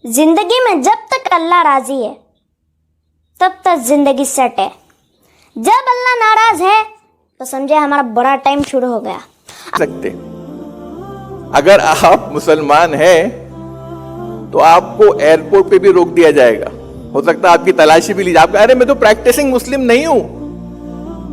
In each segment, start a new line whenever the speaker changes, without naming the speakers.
जिंदगी में जब तक अल्लाह राजी है तब तक जिंदगी सेट है। जब अल्लाह नाराज है तो समझे हमारा बड़ा टाइम शुरू हो गया।
सकते अगर आप मुसलमान हैं तो आपको एयरपोर्ट पे भी रोक दिया जाएगा। हो सकता है आपकी तलाशी भी ली जाए। आपका अरे मैं तो प्रैक्टिसिंग मुस्लिम नहीं हूं,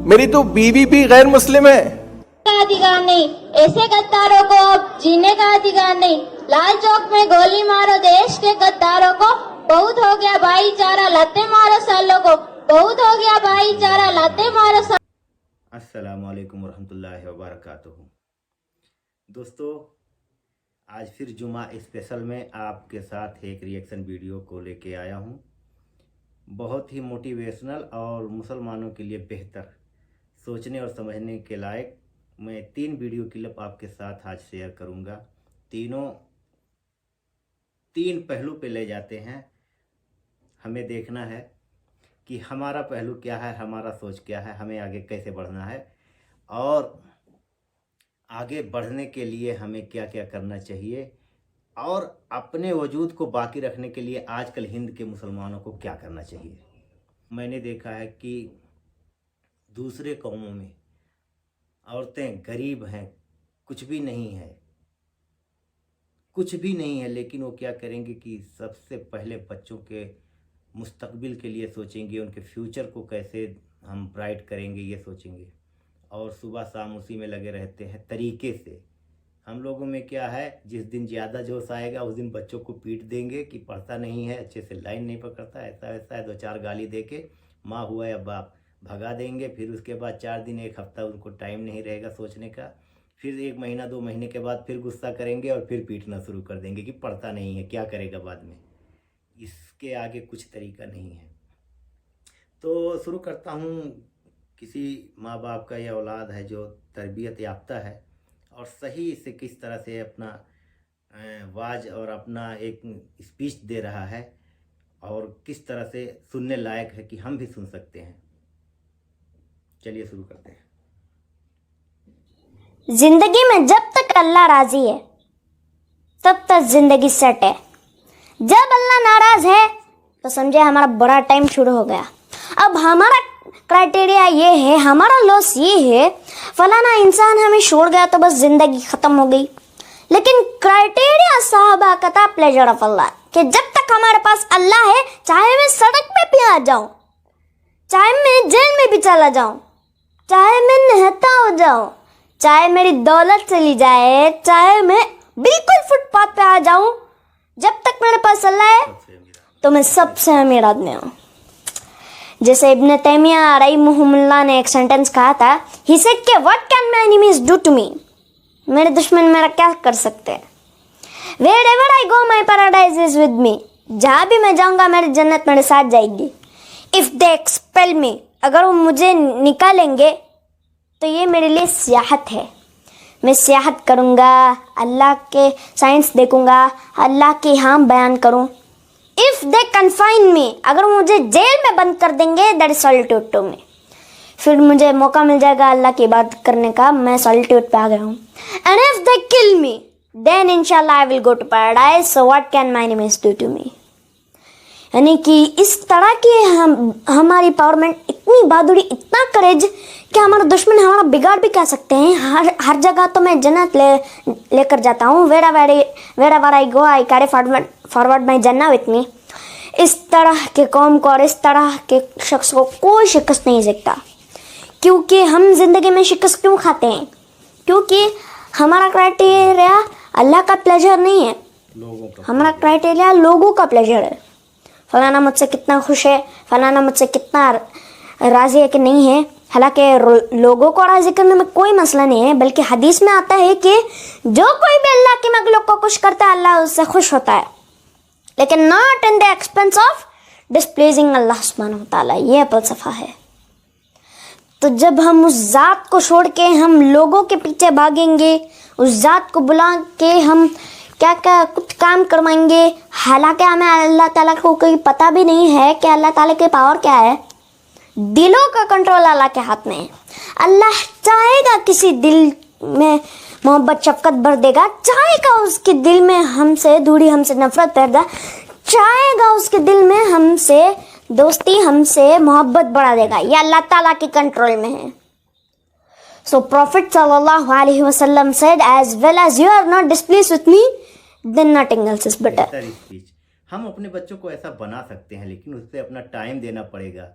मेरी तो बीवी भी गैर मुस्लिम है।
का अधिकार नहीं, ऐसे गद्दारों को अब जीने का अधिकार नहीं। लाल चौक में गोली मारो देश के गद्दारों को, बहुत हो गया भाईचारा लाते मारो सालों को, बहुत हो गया भाईचारा लाते मारो सालों।
अस्सलामु अलैकुम वरहमतुल्लाहि वबरकातुहू। दोस्तों, आज फिर जुमा स्पेशल में आपके साथ एक रिएक्शन वीडियो को लेके आया हूँ। बहुत ही मोटिवेशनल और मुसलमानों के लिए बेहतर, सोचने और समझने के लायक मैं 3 वीडियो क्लिप आपके साथ आज शेयर करूँगा। तीनों 3 पहलू पे ले जाते हैं। हमें देखना है कि हमारा पहलू क्या है, हमारा सोच क्या है, हमें आगे कैसे बढ़ना है और आगे बढ़ने के लिए हमें क्या क्या करना चाहिए और अपने वजूद को बाकी रखने के लिए आजकल हिंद के मुसलमानों को क्या करना चाहिए। मैंने देखा है कि दूसरे कौमों में औरतें गरीब हैं, कुछ भी नहीं है, लेकिन वो क्या करेंगे कि सबसे पहले बच्चों के मुस्तकबिल के लिए सोचेंगे, उनके फ्यूचर को कैसे हम ब्राइट करेंगे ये सोचेंगे और सुबह शाम उसी में लगे रहते हैं तरीके से। हम लोगों में क्या है, जिस दिन ज़्यादा जोश आएगा उस दिन बच्चों को पीट देंगे कि पढ़ता नहीं है, अच्छे से लाइन नहीं पकड़ता, ऐसा वैसा है, 2-4 गाली दे के माँ हुआ या बाप भगा देंगे। फिर उसके बाद 4 दिन 1 हफ्ता उनको टाइम नहीं रहेगा सोचने का। फिर 1 महीना 2 महीने के बाद फिर गुस्सा करेंगे और फिर पीटना शुरू कर देंगे कि पढ़ता नहीं है, क्या करेगा बाद में। इसके आगे कुछ तरीका नहीं है। तो शुरू करता हूँ। किसी माँ बाप का यह औलाद है जो तरबियत याफ्ता है और सही से किस तरह से अपना वाज और अपना एक स्पीच दे रहा है और किस तरह से सुनने लायक है कि हम भी सुन सकते हैं। चलिए शुरू करते हैं।
जिंदगी में जब तक अल्लाह राजी है तब तक जिंदगी सेट है। जब अल्लाह नाराज है तो समझे हमारा बड़ा टाइम शुरू हो गया। अब हमारा क्राइटेरिया ये है, हमारा लॉस ये है, फलाना इंसान हमें छोड़ गया तो बस जिंदगी खत्म हो गई। लेकिन क्राइटेरिया साहबा का था प्लेजर ऑफ अल्लाह, कि जब तक हमारे पास अल्लाह है, चाहे मैं सड़क पे भी आ जाऊं, चाहे मैं जेल में भी चला जाऊं, चाहे मैं नहता हो जाऊं, चाहे मेरी दौलत चली जाए, चाहे मैं बिल्कुल फुटपाथ पे आ जाऊं, जब तक मेरे पास अल्लाह है तो मैं सबसे अमीर आदमी हूं। जैसे इब्न तैमिया रहीमहुल्लाह ने एक सेंटेंस कहा था, ही सेड कि what can my enemies do to me, मेरे दुश्मन मेरा क्या कर सकते हैं। Wherever I go my paradise is with me, जहाँ भी मैं जाऊंगा मेरी जन्नत मेरे साथ जाएगी। इफ दे एक्सपेल मी, अगर वो मुझे निकालेंगे तो ये मेरे लिए सियाहत है। मैं सियाहत करूँगा, अल्लाह के साइंस देखूँगा, अल्लाह के यहाँ बयान करूँ। इफ़ दे कन्फाइन मी, अगर मुझे जेल में बंद कर देंगे, that is solitude to me, फिर मुझे मौका मिल जाएगा अल्लाह की इबादत करने का, मैं सॉलिट्यूड पे आ गया हूँ। And if they kill me then इंशाल्लाह I will go to paradise, so what can my enemies do to me. यानी कि इस तरह की हमारी पावरमेंट, इतनी बहादुरी, इतना करेज कि हमारा दुश्मन हमारा बिगाड़ भी कर सकते हैं। हर जगह तो मैं जन्नत लेकर जाता हूँ। Where I go I carry forward my जन्नत विथ मी। इस तरह के कौम को और इस तरह के शख्स को कोई शिकस्त नहीं सकता। क्योंकि हम जिंदगी में शिकस्त क्यों खाते हैं? क्योंकि हमारा क्राइटेरिया अल्लाह का प्लेजर नहीं है, हमारा क्राइटेरिया लोगों का प्लेजर है। फलाना मुझसे कितना खुश है, फलाना मुझसे कितना राजी है कि नहीं है। हालांकि लोगों को राजी करने में कोई मसला नहीं है, बल्कि हदीस में आता है कि जो कोई भी अल्लाह के मखलूक को खुश करता है अल्लाह उससे खुश होता है, लेकिन not in the expense of displeasing अल्लाह सुब्हानहू व तआला। ये फलसफा है। तो जब हम उस ज़ात को छोड़ के हम लोगों के पीछे भागेंगे, उस ज़ात को बुला के हम क्या क्या कुछ काम करवाएंगे, हालांकि हमें अल्लाह ताला को कोई पता भी नहीं है कि अल्लाह ताला की पावर क्या है। दिलों का कंट्रोल अल्लाह के हाथ में है। अल्लाह चाहेगा किसी दिल में मोहब्बत शफकत भर देगा, चाहेगा उसके दिल में हमसे दूरी, हमसे नफरत पैदा, चाहेगा उसके दिल में हमसे दोस्ती, हमसे मोहब्बत बढ़ा देगा। ये अल्लाह ताला के कंट्रोल में है। So Prophet sallallahu alaihi wasallam said, as well as you are not displeased with me, then nothing else is better.
Speech हम अपने बच्चों को ऐसा बना सकते हैं, लेकिन उससे अपना टाइम देना पड़ेगा।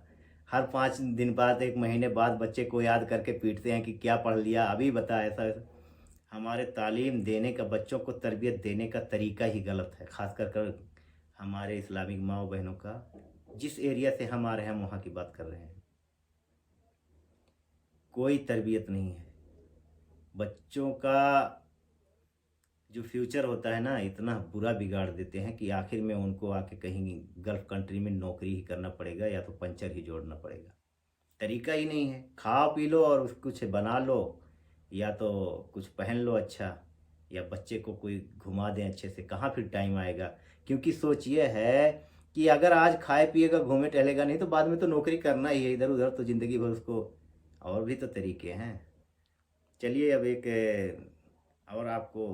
हर 5 दिन बाद, 1 महीने बाद बच्चे को याद करके पीटते हैं कि क्या पढ़ लिया, अभी बता। ऐसा हमारे तालीम देने का, बच्चों को तरबियत देने का तरीका ही गलत है। खास कर हमारे इस्लामिक माँ बहनों का, जिस एरिया से हम आ रहे हैं हम वहाँ की बात कर रहे हैं। कोई तरबियत नहीं है। बच्चों का जो फ्यूचर होता है ना, इतना बुरा बिगाड़ देते हैं कि आखिर में उनको आके कहीं गल्फ कंट्री में नौकरी ही करना पड़ेगा या तो पंचर ही जोड़ना पड़ेगा। तरीका ही नहीं है। खाओ पी लो और कुछ बना लो, या तो कुछ पहन लो अच्छा, या बच्चे को कोई घुमा दें अच्छे से। कहाँ फिर टाइम आएगा? क्योंकि सोच ये है कि अगर आज खाए पिएगा, घूमे टहलेगा नहीं, तो बाद में तो नौकरी करना ही है इधर उधर, तो ज़िंदगी भर उसको। और भी तो तरीके हैं। चलिए अब एक और आपको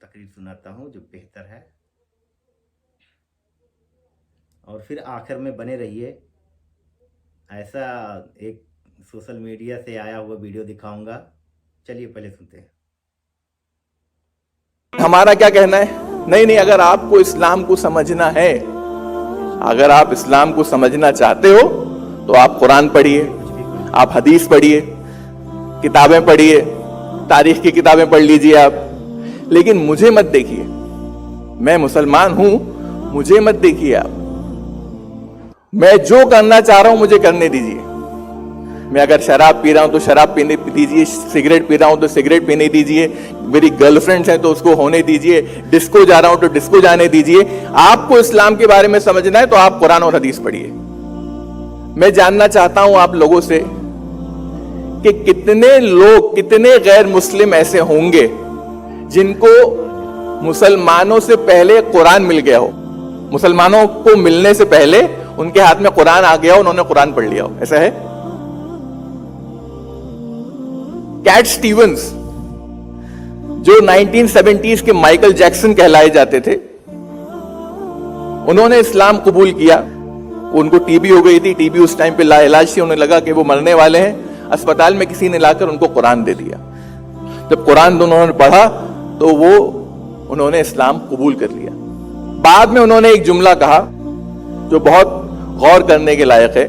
तकरीर सुनाता हूँ जो बेहतर है, और फिर आखिर में बने रहिए। ऐसा एक सोशल मीडिया से आया हुआ वीडियो दिखाऊंगा। चलिए पहले सुनते हैं।
हमारा क्या कहना है? नहीं, अगर आपको इस्लाम को समझना है, अगर आप इस्लाम को समझना चाहते हो तो आप कुरान पढ़िए, आप हदीस पढ़िए, किताबें पढ़िए, तारीख की किताबें पढ़ लीजिए आप। लेकिन मुझे मत देखिए, मैं मुसलमान हूं, मुझे मत देखिए आप। मैं जो करना चाह रहा हूं मुझे करने दीजिए। मैं अगर शराब पी रहा हूं तो शराब पीने दीजिए, सिगरेट पी रहा हूं तो सिगरेट पीने दीजिए, मेरी गर्लफ्रेंड्स हैं तो उसको होने दीजिए, डिस्को जा रहा हूं तो डिस्को जाने दीजिए। आपको इस्लाम के बारे में समझना है तो आप कुरान और हदीस पढ़िए। मैं जानना चाहता हूं आप लोगों से कि कितने लोग, कितने गैर मुस्लिम ऐसे होंगे जिनको मुसलमानों से पहले कुरान मिल गया हो, मुसलमानों को मिलने से पहले उनके हाथ में कुरान आ गया हो, उन्होंने कुरान पढ़ लिया हो। ऐसा है? कैट स्टीवंस जो 1970s के माइकल जैक्सन कहलाए जाते थे, उन्होंने इस्लाम कबूल किया। उनको टीबी हो गई थी, टीबी उस टाइम पे लाइलाज थी, उन्हें लगा कि वो मरने वाले हैं। अस्पताल में किसी ने लाकर उनको कुरान दे दिया। जब कुरान उन्होंने पढ़ा तो उन्होंने इस्लाम कबूल कर लिया। बाद में उन्होंने एक जुमला कहा जो बहुत गौर करने के लायक है।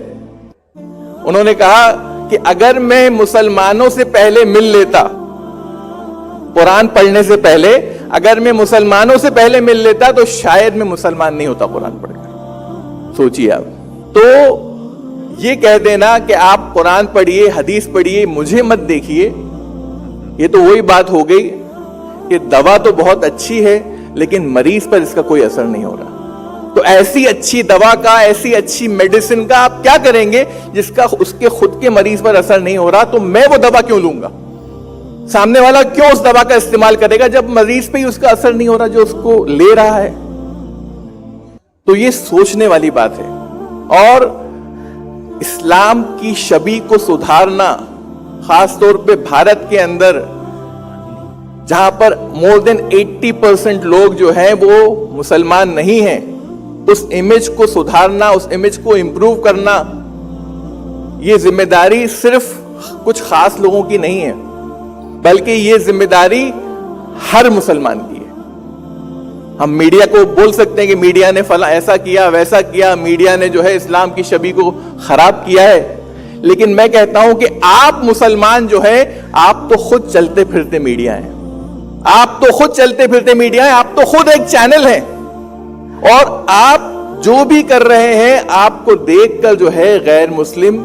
उन्होंने कहा कि अगर मैं मुसलमानों से पहले मिल लेता, कुरान पढ़ने से पहले अगर मैं मुसलमानों से पहले मिल लेता तो शायद मैं मुसलमान नहीं होता कुरान पढ़कर। सोचिए आप। तो ये कह देना कि आप कुरान पढ़िए, हदीस पढ़िए, मुझे मत देखिए, ये तो वही बात हो गई कि दवा तो बहुत अच्छी है लेकिन मरीज पर इसका कोई असर नहीं हो रहा। तो ऐसी अच्छी दवा का, ऐसी अच्छी मेडिसिन का आप क्या करेंगे जिसका उसके खुद के मरीज पर असर नहीं हो रहा? तो मैं वो दवा क्यों लूंगा? सामने वाला क्यों उस दवा का इस्तेमाल करेगा जब मरीज पे ही उसका असर नहीं हो रहा जो उसको ले रहा है? तो ये सोचने वाली बात है। और इस्लाम की छवि को सुधारना, खासतौर पे भारत के अंदर जहां पर मोर देन 80% लोग जो हैं वो मुसलमान नहीं हैं, उस इमेज को सुधारना, उस इमेज को इंप्रूव करना, ये जिम्मेदारी सिर्फ कुछ खास लोगों की नहीं है, बल्कि ये जिम्मेदारी हर मुसलमान की है। हम मीडिया को बोल सकते हैं कि मीडिया ने फला ऐसा किया, वैसा किया, मीडिया ने जो है इस्लाम की छवि को खराब किया है, लेकिन मैं कहता हूं कि आप मुसलमान जो है, आप तो खुद चलते फिरते मीडिया हैं, आप तो खुद चलते फिरते मीडिया हैं, आप तो खुद एक चैनल हैं, और आप जो भी कर रहे हैं आपको देखकर जो है गैर मुस्लिम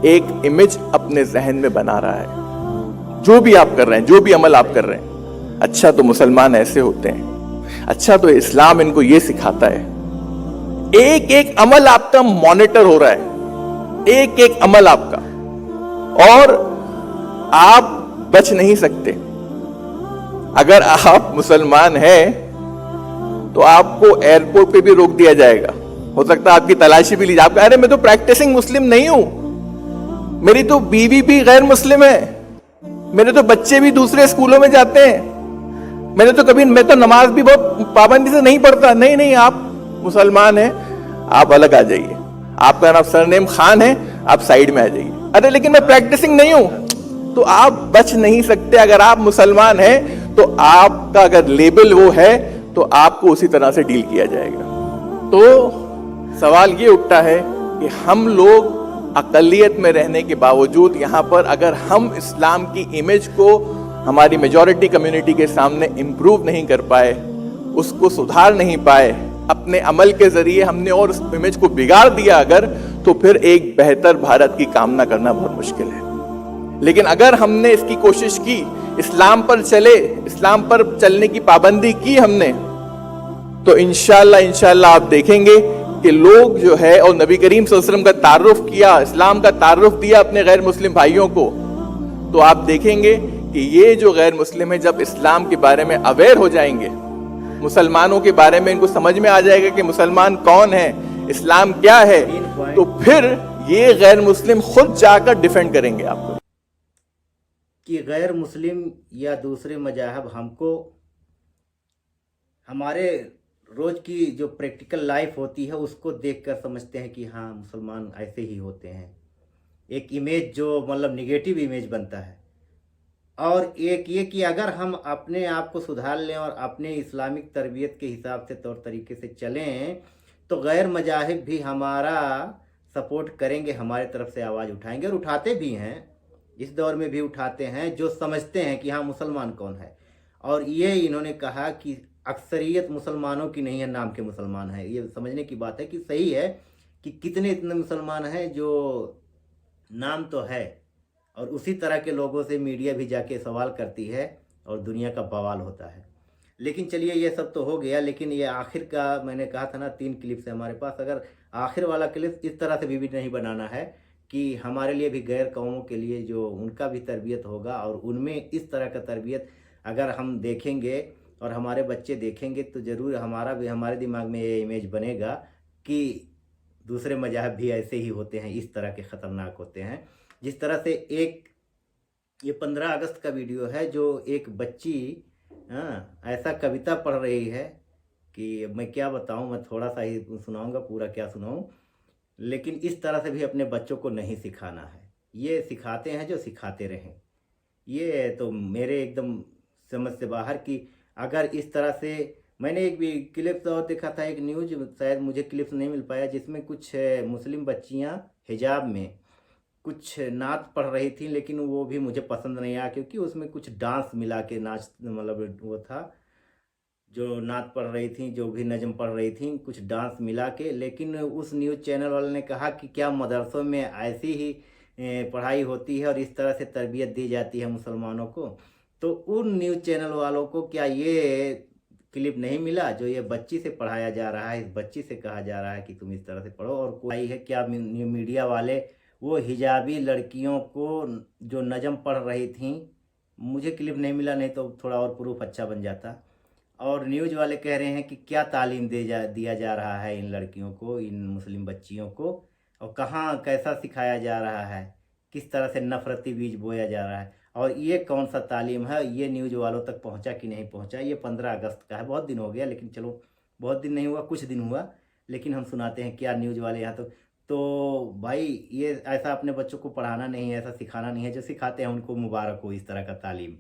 एक इमेज अपने जहन में बना रहा है। जो भी आप कर रहे हैं, जो भी अमल आप कर रहे हैं, अच्छा तो मुसलमान ऐसे होते हैं, अच्छा तो इस्लाम इनको ये सिखाता है। एक एक अमल आपका मॉनिटर हो रहा है, एक एक अमल आपका, और आप बच नहीं सकते। अगर आप मुसलमान हैं तो आपको एयरपोर्ट पे भी रोक दिया जाएगा, हो सकता है आपकी तलाशी भी ली जाए। अरे मैं तो प्रैक्टिसिंग मुस्लिम नहीं हूं, मेरी तो बीवी भी गैर मुस्लिम है, मेरे तो बच्चे भी दूसरे स्कूलों में जाते हैं, मैं तो नमाज भी बहुत पाबंदी से नहीं पढ़ता। नहीं, आप मुसलमान हैं, आप अलग आ जाइए। आपका नाम सरनेम खान है, आप साइड में आ जाइए। अरे लेकिन मैं प्रैक्टिसिंग नहीं हूं, तो आप बच नहीं सकते। अगर आप मुसलमान हैं तो आपका अगर लेबल वो है तो आपको उसी तरह से डील किया जाएगा। तो सवाल ये उठता है कि हम लोग अकलियत में रहने के बावजूद यहाँ पर अगर हम इस्लाम की इमेज को हमारी मेजॉरिटी कम्युनिटी के सामने इम्प्रूव नहीं कर पाए, उसको सुधार नहीं पाए, अपने अमल के जरिए हमने और उस इमेज को बिगाड़ दिया अगर, तो फिर एक बेहतर भारत की कामना करना बहुत मुश्किल है। लेकिन अगर हमने इसकी कोशिश की, इस्लाम पर चले, इस्लाम पर चलने की पाबंदी की हमने, तो इंशाल्लाह आप देखेंगे कि लोग जो है, और नबी करीम सल्लल्लाहु अलैहि वसल्लम का तारुफ किया, इस्लाम का तारुफ दिया अपने गैर मुस्लिम भाइयों को, तो आप देखेंगे कि ये जो गैर मुस्लिम है जब इस्लाम के बारे में अवेयर हो जाएंगे, मुसलमानों के बारे में इनको समझ में आ जाएगा कि मुसलमान कौन है, इस्लाम क्या है, तो फिर ये गैर मुस्लिम खुद जाकर डिफेंड करेंगे आपको।
कि गैर मुस्लिम या दूसरे मजाहब हमको हमारे रोज़ की जो प्रैक्टिकल लाइफ होती है उसको देखकर समझते हैं कि हाँ मुसलमान ऐसे ही होते हैं। एक इमेज जो मतलब निगेटिव इमेज बनता है। और एक ये कि अगर हम अपने आप को सुधार लें और अपने इस्लामिक तरबियत के हिसाब से तौर तरीके से चलें तो गैर मजाहिब भी हमारा सपोर्ट करेंगे, हमारे तरफ से आवाज़ उठाएंगे और उठाते भी हैं। इस दौर में भी उठाते हैं जो समझते हैं कि हाँ मुसलमान कौन है। और ये इन्होंने कहा कि अक्सरियत मुसलमानों की नहीं है, नाम के मुसलमान है। ये समझने की बात है कि सही है कि कितने इतने मुसलमान हैं जो नाम तो है, और उसी तरह के लोगों से मीडिया भी जाके सवाल करती है और दुनिया का बवाल होता है। लेकिन चलिए ये सब तो हो गया, लेकिन ये आखिर का मैंने कहा था ना 3 क्लिप्स है हमारे पास। अगर आखिर वाला क्लिप इस तरह से भी नहीं बनाना है कि हमारे लिए भी गैर कौमों के लिए जो उनका भी तरबियत होगा और उनमें इस तरह का तरबियत अगर हम देखेंगे और हमारे बच्चे देखेंगे तो ज़रूर हमारे दिमाग में ये इमेज बनेगा कि दूसरे मज़हब भी ऐसे ही होते हैं, इस तरह के ख़तरनाक होते हैं। जिस तरह से ये 15 अगस्त का वीडियो है जो एक बच्ची ऐसा कविता पढ़ रही है कि मैं क्या बताऊं, मैं थोड़ा सा ही सुनाऊंगा, पूरा क्या सुनाऊं। लेकिन इस तरह से भी अपने बच्चों को नहीं सिखाना है। ये सिखाते हैं जो सिखाते रहें। ये तो मेरे एकदम समझ से बाहर की अगर इस तरह से मैंने एक भी क्लिप्स और देखा था, एक न्यूज, शायद मुझे क्लिप्स नहीं मिल पाया, जिसमें कुछ मुस्लिम बच्चियां हिजाब में कुछ नाच पढ़ रही थी, लेकिन वो भी मुझे पसंद नहीं आया क्योंकि उसमें कुछ डांस मिला के नाच, मतलब वो था जो नाच पढ़ रही थी, जो भी नज़म पढ़ रही थी, कुछ डांस मिला के। लेकिन उस न्यूज़ चैनल वाले ने कहा कि क्या मदरसों में ऐसी ही पढ़ाई होती है और इस तरह से तरबियत दी जाती है मुसलमानों को। तो उन न्यूज़ चैनल वालों को क्या ये क्लिप नहीं मिला जो ये बच्ची से पढ़ाया जा रहा है, इस बच्ची से कहा जा रहा है कि तुम इस तरह से पढ़ो। और कोई है क्या मीडिया वाले वो हिजाबी लड़कियों को जो नज़म पढ़ रही थी, मुझे क्लिप नहीं मिला, नहीं तो थोड़ा और प्रूफ अच्छा बन जाता। और न्यूज़ वाले कह रहे हैं कि क्या तालीम दिया जा रहा है इन लड़कियों को, इन मुस्लिम बच्चियों को, और कहाँ कैसा सिखाया जा रहा है, किस तरह से नफरती बीज बोया जा रहा है, और ये कौन सा तालीम है, ये न्यूज़ वालों तक पहुंचा कि नहीं पहुंचा। ये 15 अगस्त का है, बहुत दिन हो गया, लेकिन चलो बहुत दिन नहीं हुआ, कुछ दिन हुआ, लेकिन हम सुनाते हैं क्या न्यूज़ वाले यहाँ तो भाई ये ऐसा अपने बच्चों को पढ़ाना नहीं है, ऐसा सिखाना नहीं है। जो सिखाते हैं उनको मुबारक हो इस तरह का तालीम।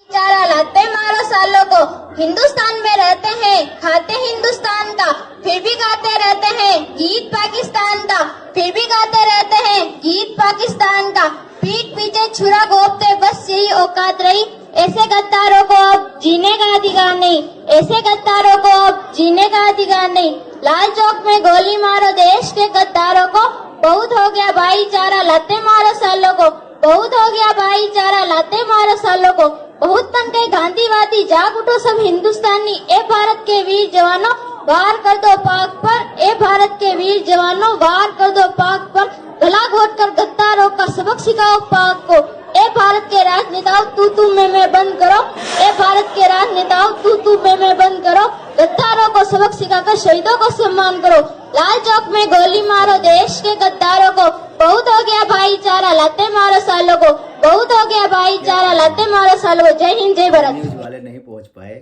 चारा लाते मारो सालों को, हिंदुस्तान में रहते हैं, खाते हिंदुस्तान का, फिर भी गाते रहते हैं गीत पाकिस्तान का, फिर भी गाते रहते हैं गीत पाकिस्तान का। पीठ पीछे छुरा घोंपते बस यही औकात रही, ऐसे गद्दारों को अब जीने का अधिकार नहीं, ऐसे गद्दारों को अब जीने का अधिकार नहीं। लाल चौक में गोली मारो देश के गद्दारों को, बहुत हो गया भाईचारा लाते मारो सालों को, बहुत हो गया भाईचारा लाते मारो सालों को। बहुत बन गए गांधीवादी, जाग उठो सब हिंदुस्तानी, ए भारत के वीर जवानों वार कर दो पाक पर, ए भारत के वीर जवानों वार कर दो पाक पर। गला घोट कर गद्दारों का सबक सिखाओ पाक को, ए भारत के राजनेताओं तू मैं बंद करो, ए भारत के राजनेताओं तू मैं बंद करो। गद्दारों को सबक सिखाकर शहीदों को सम्मान करो। लाल चौक में गोली मारो देश के गद्दारों को, बहुत हो गया भाईचारा लाते मारो सालों को, बहुत हो गया भाईचारा, लते मारो सालों को। जय हिंद, जय भारत।
न्यूज वाले नहीं पहुंच पाए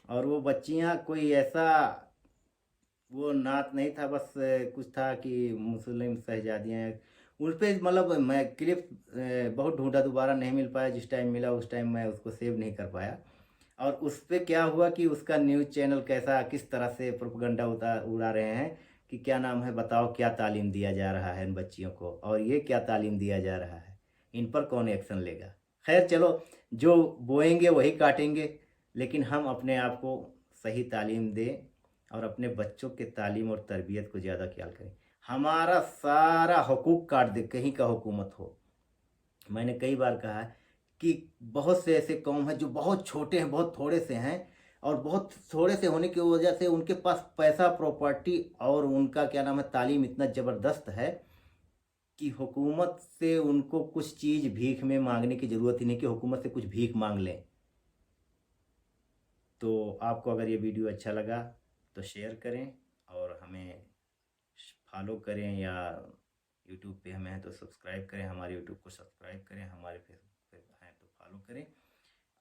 और वो बच्चियां कोई ऐसा वो नात नहीं था, बस कुछ था कि मुस्लिम शहजादियाँ हैं उन पर, मतलब मैं क्लिप बहुत ढूंढा, दोबारा नहीं मिल पाया। जिस टाइम मिला उस टाइम मैं उसको सेव नहीं कर पाया। और उस पर क्या हुआ कि उसका न्यूज़ चैनल कैसा किस तरह से प्रोपेगेंडा उड़ा रहे हैं कि क्या नाम है, बताओ क्या तालीम दिया जा रहा है इन बच्चियों को, और ये क्या तालीम दिया जा रहा है, इन पर कौन एक्शन लेगा। खैर चलो, जो बोएंगे वही काटेंगे, लेकिन हम अपने आप को सही तालीम दें और अपने बच्चों के तालीम और तरबियत को ज़्यादा ख्याल करें। हमारा सारा हुकूक काट दे कहीं का हुकूमत हो। मैंने कई बार कहा है कि बहुत से ऐसे कौम हैं जो बहुत छोटे हैं, बहुत थोड़े से हैं, और बहुत थोड़े से होने की वजह से उनके पास पैसा, प्रॉपर्टी और उनका क्या नाम है, तालीम इतना ज़बरदस्त है कि हुकूमत से उनको कुछ चीज़ भीख में मांगने की ज़रूरत ही नहीं कि हुकूमत से कुछ भीख मांग लें। तो आपको अगर ये वीडियो अच्छा लगा तो शेयर करें और हमें फॉलो करें, या यूट्यूब पे हमें हैं तो सब्सक्राइब करें, हमारे यूट्यूब को सब्सक्राइब करें, हमारे फेसबुक पे हैं तो फॉलो करें।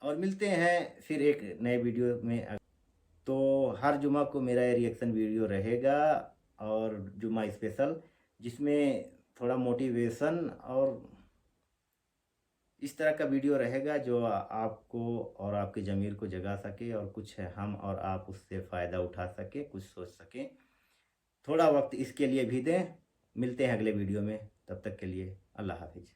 और मिलते हैं फिर एक नए वीडियो में। तो हर जुमा को मेरा ये रिएक्शन वीडियो रहेगा, और जुमा स्पेशल, जिसमें थोड़ा मोटिवेशन और इस तरह का वीडियो रहेगा जो आपको और आपके ज़मीर को जगा सके, और कुछ हम और आप उससे फ़ायदा उठा सके, कुछ सोच सकें। थोड़ा वक्त इसके लिए भी दें। मिलते हैं अगले वीडियो में, तब तक के लिए अल्लाह हाफिज़।